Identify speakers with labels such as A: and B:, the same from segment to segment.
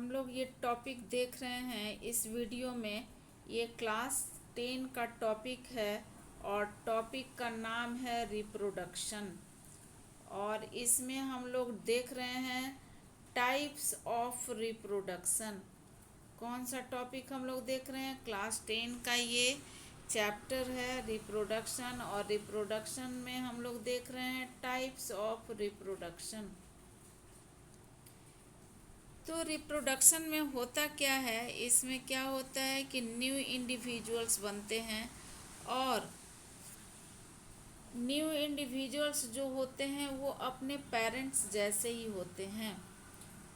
A: हम लोग ये टॉपिक देख रहे हैं इस वीडियो में। ये क्लास 10 का टॉपिक है और टॉपिक का नाम है रिप्रोडक्शन। और इसमें हम लोग देख रहे हैं टाइप्स ऑफ रिप्रोडक्शन। कौन सा टॉपिक हम लोग देख रहे हैं? क्लास 10 का ये चैप्टर है रिप्रोडक्शन। और रिप्रोडक्शन में हम लोग देख रहे हैं टाइप्स ऑफ रिप्रोडक्शन। तो रिप्रोडक्शन में होता क्या है, इसमें क्या होता है कि न्यू इंडिविजुअल्स बनते हैं और न्यू इंडिविजुअल्स जो होते हैं वो अपने पेरेंट्स जैसे ही होते हैं।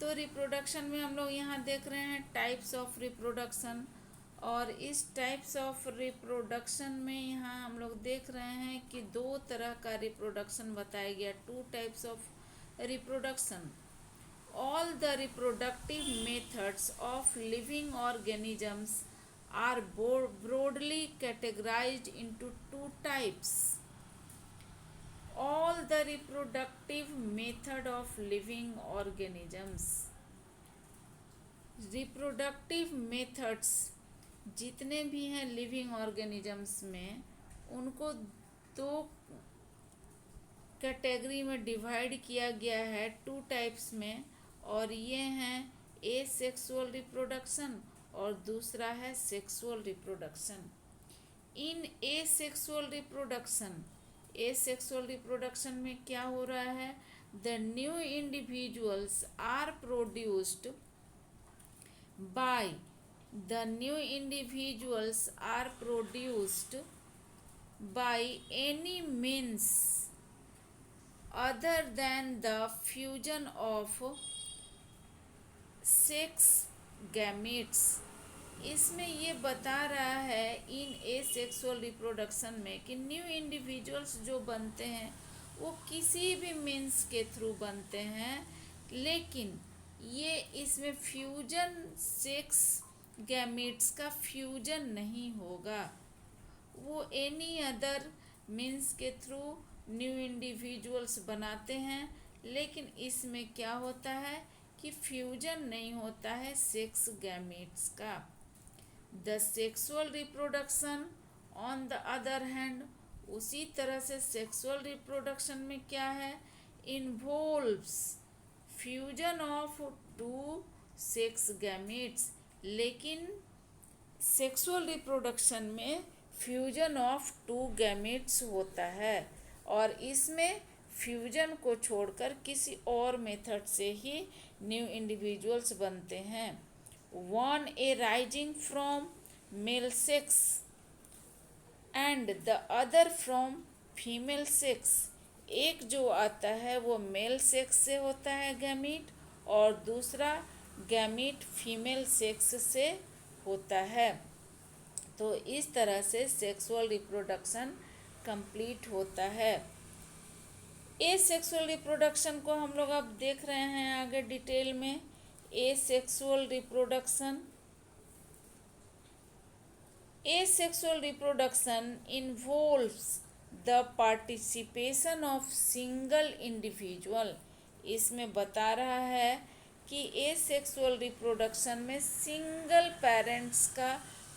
A: तो रिप्रोडक्शन में हम लोग यहाँ देख रहे हैं टाइप्स ऑफ रिप्रोडक्शन। और इस टाइप्स ऑफ रिप्रोडक्शन में यहाँ हम लोग देख रहे हैं कि दो तरह का रिप्रोडक्शन बताया गया, two types of reproduction. All the reproductive methods of living organisms are broadly categorized into two types. All the reproductive method of living organisms. Reproductive methods जितने भी हैं लिविंग ऑर्गेनिजम्स में, उनको दो कैटेगरी में डिवाइड किया गया है, टू टाइप्स में। और ये हैं एसेक्सुअल रिप्रोडक्शन और दूसरा है सेक्सुअल रिप्रोडक्शन। इन एसेक्सुअल रिप्रोडक्शन में क्या हो रहा है? The new individuals are produced by any means other than the fusion of sex gametes। इसमें ये बता रहा है इन एसेक्सुअल रिप्रोडक्शन में कि न्यू इंडिविजुअल्स जो बनते हैं वो किसी भी मीन्स के थ्रू बनते हैं, लेकिन ये इसमें फ्यूजन सेक्स गैमेट्स का फ्यूजन नहीं होगा। वो एनी अदर मीन्स के थ्रू न्यू इंडिविजुअल्स बनाते हैं, लेकिन इसमें क्या होता है कि फ्यूजन नहीं होता है सेक्स गैमेट्स का। The sexual reproduction on the other hand, उसी तरह से सेक्सुअल रिप्रोडक्शन में क्या है? Involves fusion of two sex gametes. लेकिन सेक्सुअल रिप्रोडक्शन में फ्यूजन ऑफ टू गैमेट्स होता है और इसमें फ्यूजन को छोड़कर किसी और मेथड से ही न्यू इंडिविजुअल्स बनते हैं। One A rising from male sex and the other from female sex. एक जो आता है वो मेल सेक्स से होता है गैमीट, और दूसरा गैमीट फीमेल सेक्स से होता है। तो इस तरह से सेक्सुअल रिप्रोडक्शन कंप्लीट होता है। एसेक्सुअल रिप्रोडक्शन को हम लोग अब देख रहे हैं आगे डिटेल में। Asexual reproduction involves the participation of single individual. इसमें बता रहा है कि एसेक्सुअल रिप्रोडक्शन में सिंगल पेरेंट्स का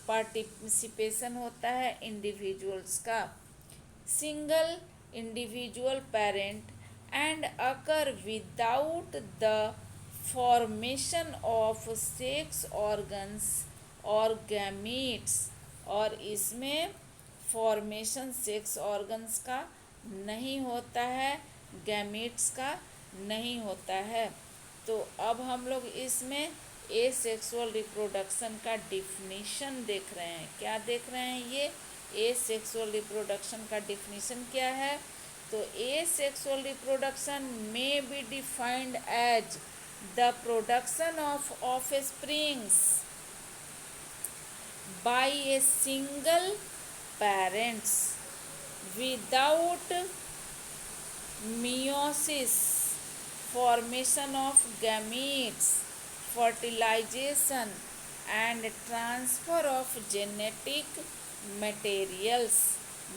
A: पार्टिसिपेशन होता है, इंडिविजुअल्स का। Single individual parent and occur without the formation of sex organs or gametes। और इसमें फॉर्मेशन सेक्स ऑर्गन्स का नहीं होता है, गैमेट्स का नहीं होता है। तो अब हम लोग इसमें एसेक्सुअल रिप्रोडक्शन का डिफिनीशन देख रहे हैं। क्या देख रहे हैं? ये एसेक्सुअल रिप्रोडक्शन का डिफिनीशन क्या है? तो एसेक्सुअल रिप्रोडक्शन में be defined as the production of offsprings by a single parents without meiosis, formation of gametes, fertilization and transfer of genetic materials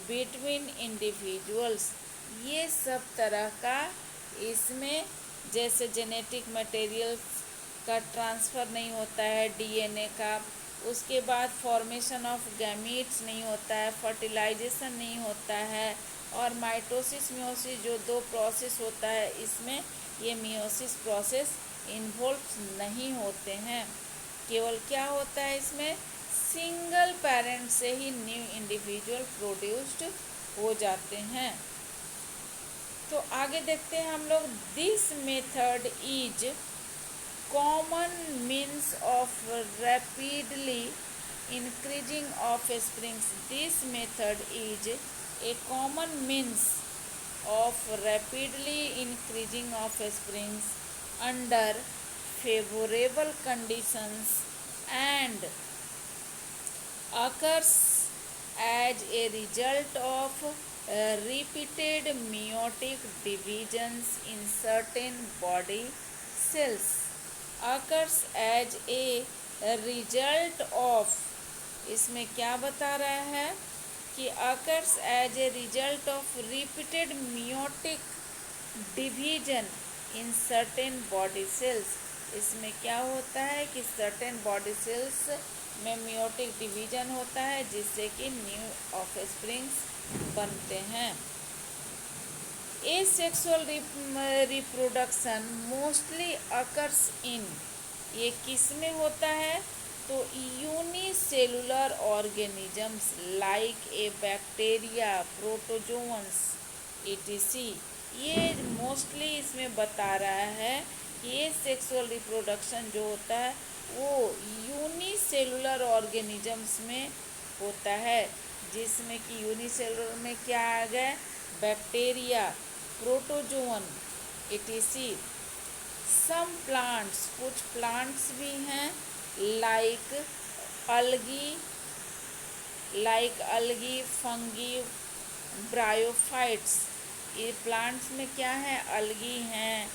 A: between individuals। ये सब तरह का इसमें जैसे जेनेटिक मटेरियल्स का ट्रांसफ़र नहीं होता है डीएनए का, उसके बाद फॉर्मेशन ऑफ गैमीट्स नहीं होता है, फर्टिलाइजेशन नहीं होता है, और माइटोसिस मियोसिस जो दो प्रोसेस होता है इसमें ये मियोसिस प्रोसेस इन्वॉल्व नहीं होते हैं। केवल क्या होता है इसमें, सिंगल पेरेंट से ही न्यू इंडिविजुअल प्रोड्यूस्ड हो जाते हैं। तो आगे देखते हैं हम लोग, this method is common means of rapidly increasing offsprings. This method is a common means of rapidly increasing offsprings under favorable conditions and occurs as a result of repeated meiotic divisions in certain body cells. occurs as a result of, इसमें क्या बता रहा है कि occurs as a result of repeated meiotic division in certain body cells. इसमें क्या होता है कि certain body cells में meiotic division होता है जिससे कि न्यू ऑफस्प्रिंग्स बनते हैं। Asexual reproduction mostly occurs in, ये किस में होता है, तो unicellular organisms like a bacteria, protozoans etc. ये मोस्टली इसमें बता रहा है कि ये सेक्सुअल रिप्रोडक्शन जो होता है वो यूनिसेलुलर ऑर्गेनिजम्स में होता है, जिसमें कि यूनिसेलुलर में क्या आ गया, bacteria, protozoan etc. Some plants, कुछ प्लांट्स भी हैं लाइक अलगी, फंगी, ब्रायोफाइट्स। ये प्लांट्स में क्या है, अलगी हैं,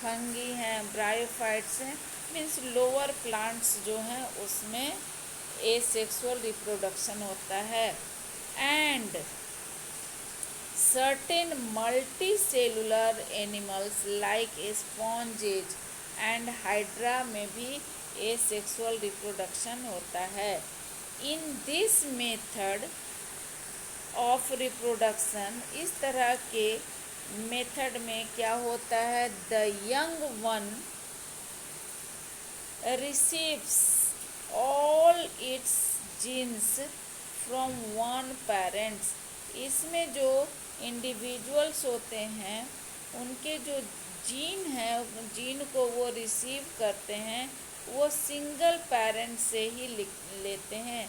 A: फंगी हैं, ब्रायोफाइट्स हैं, मीन्स लोअर प्लांट्स जो हैं उसमें एसेक्सुअल रिप्रोडक्शन होता है। And certain multicellular animals like sponges and hydra में भी asexual reproduction होता है। In this method of reproduction, इस तरह के मेथड में क्या होता है, the young one receives all its genes from one parents. इसमें जो इंडिविजुअल्स होते हैं उनके जो जीन है, जीन को वो रिसीव करते हैं वो सिंगल पेरेंट से ही लेते हैं,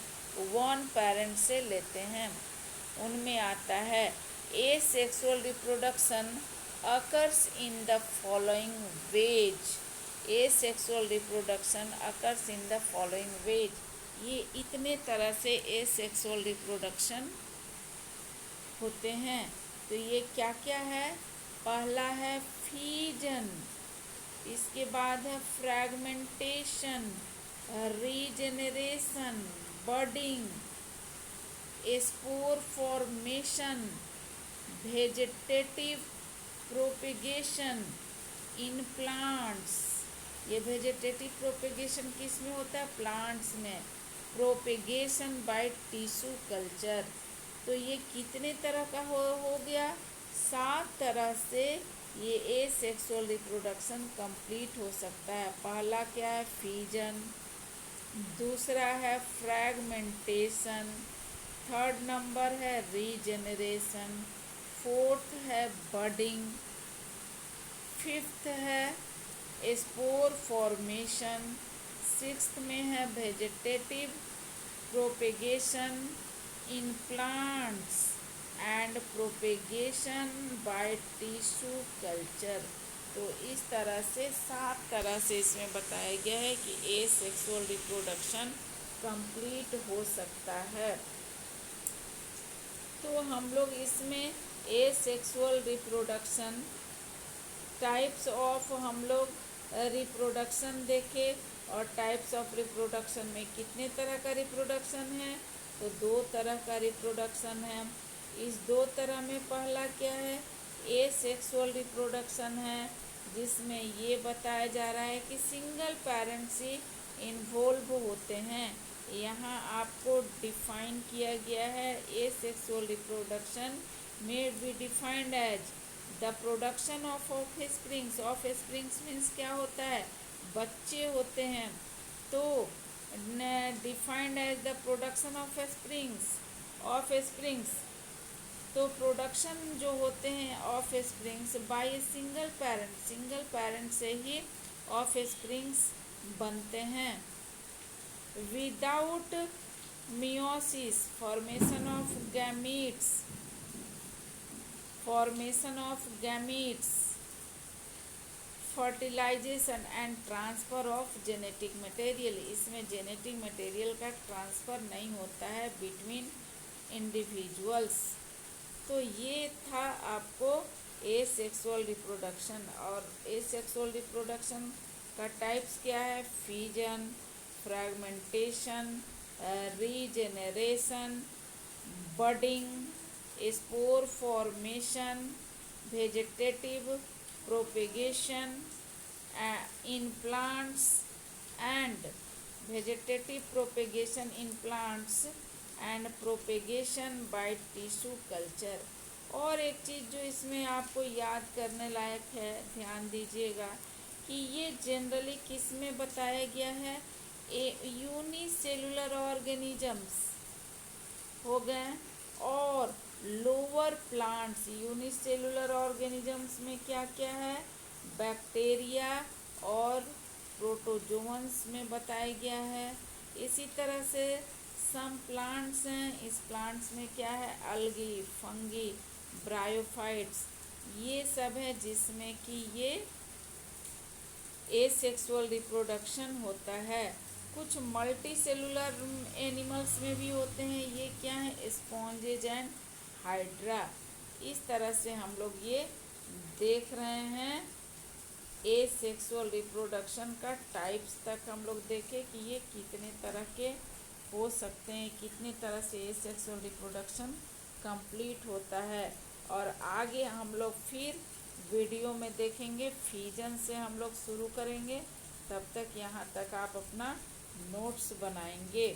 A: वन पेरेंट से लेते हैं। उनमें आता है asexual reproduction occurs in the following veg. Asexual reproduction occurs in the following veg, ये इतने तरह से एसेक्सुअल रिप्रोडक्शन होते हैं। तो ये क्या क्या है, पहला है फीजन, इसके बाद है fragmentation, regeneration, budding, spore formation, vegetative propagation in plants. ये वेजिटेटिव प्रोपेगेशन किस में होता है, प्लांट्स में। Propagation by tissue culture. तो ये कितने तरह का हो गया, 7 तरह से ये एसेक्सुअल रिप्रोडक्शन कंप्लीट हो सकता है। पहला क्या है, फीजन, दूसरा है फ्रैगमेंटेशन, थर्ड नंबर है रीजेनरेशन, फोर्थ है बडिंग, फिफ्थ है स्पोर फॉर्मेशन, सिक्स्थ में है vegetative propagation in plants and propagation by tissue culture. तो इस तरह से 7 तरह से इसमें बताया गया है कि एसेक्सुअल रिप्रोडक्शन कंप्लीट हो सकता है। तो हम लोग इसमें एसेक्सुअल रिप्रोडक्शन टाइप्स ऑफ हम लोग रिप्रोडक्शन देखे, और टाइप्स ऑफ रिप्रोडक्शन में कितने तरह का रिप्रोडक्शन है, तो 2 तरह का रिप्रोडक्शन है। इस 2 तरह में पहला क्या है, एसेक्सुअल रिप्रोडक्शन है, जिसमें ये बताया जा रहा है कि सिंगल पेरेंट्स ही इन्वॉल्व होते हैं। यहाँ आपको डिफाइन किया गया है asexual reproduction may be defined as the production of offsprings। offsprings means क्या होता है, बच्चे होते हैं। तो defined as the production offsprings. तो प्रोडक्शन जो होते हैं offsprings by a single parent से ही ऑफ स्प्रिंग्स बनते हैं। Without meiosis formation of gametes fertilization and transfer of genetic material. इसमें जेनेटिक मटेरियल का ट्रांसफ़र नहीं होता है बिटवीन इंडिविजुअल्स। तो ये था आपको एसेक्सुअल रिप्रोडक्शन। और एसेक्सुअल रिप्रोडक्शन का टाइप्स क्या है, fusion, fragmentation, regeneration, budding, spore formation, vegetative propagation in plants and vegetative propagation in plants and propagation by tissue culture. और एक चीज़ जो इसमें आपको याद करने लायक है, ध्यान दीजिएगा कि ये जनरली किस में बताया गया है, यूनिसेलुलर ऑर्गेनिजम्स हो गए और लोअर प्लांट्स। यूनिसेलुलर ऑर्गेनिजम्स में क्या क्या है, बैक्टीरिया और प्रोटोजोअन्स में बताया गया है। इसी तरह से सम प्लांट्स हैं, इस प्लांट्स में क्या है, अलगी, फंगी, ब्रायोफाइट्स, ये सब है जिसमें कि ये एसेक्सुअल रिप्रोडक्शन होता है। कुछ मल्टी सेलुलर एनिमल्स में भी होते हैं, ये क्या है, स्पॉन्जेज एंड हाइड्रा। इस तरह से हम लोग ये देख रहे हैं एसेक्सुअल रिप्रोडक्शन का टाइप्स तक हम लोग देखें कि ये कितने तरह के हो सकते हैं, कितने तरह से एसेक्सुअल रिप्रोडक्शन कंप्लीट होता है। और आगे हम लोग फिर वीडियो में देखेंगे, फ्यूजन से हम लोग शुरू करेंगे। तब तक यहाँ तक आप अपना नोट्स बनाएंगे।